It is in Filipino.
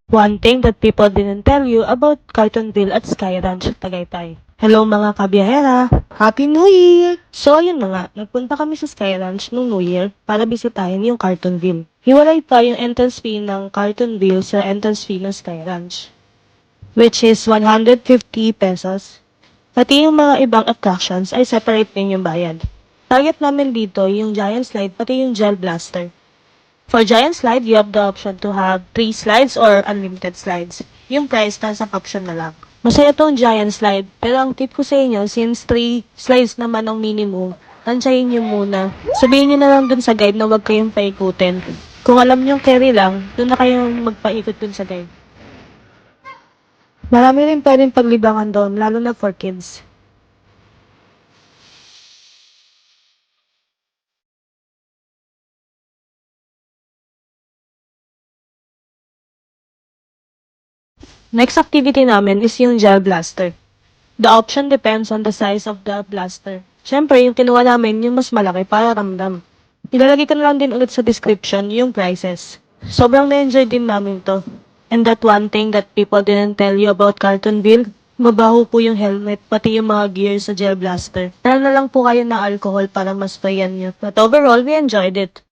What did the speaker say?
One thing that people didn't tell you about Cartonville at Sky Ranch, Tagaytay. Hello mga kabiyahera! Happy New Year! So ayun na nga, nagpunta kami sa Sky Ranch noong New Year para bisitahin yung Cartonville. Hiwalay pa yung entrance fee ng Cartonville sa entrance fee ng Sky Ranch, which is 150 pesos. Pati yung mga ibang attractions ay separate din yung bayad. Target namin dito yung giant slide pati yung gel blaster. For giant slide, you have the option to have 3 slides or unlimited slides. Yung price, nasa option na lang. Masaya tong giant slide, pero ang tip ko sa inyo, since 3 slides naman ang minimum, tansyahin nyo muna. Sabihin nyo na lang dun sa guide na huwag kayong paikutin. Kung alam nyo carry lang, dun na kayong magpaikot dun sa guide. Marami rin pwedeng paglibangan doon, lalo na for kids. Next activity namin is yung gel blaster. The option depends on the size of the blaster. Siyempre, yung kinuha namin, yung mas malaki para ramdam. Ilalagay ko na lang din ulit sa description yung prices. Sobrang na-enjoy din namin to. And that one thing that people didn't tell you about Cartonville, mabaho po yung helmet, pati yung mga gear sa gel blaster. Tara na lang po kayo ng alcohol para mas payan nyo. But overall, we enjoyed it.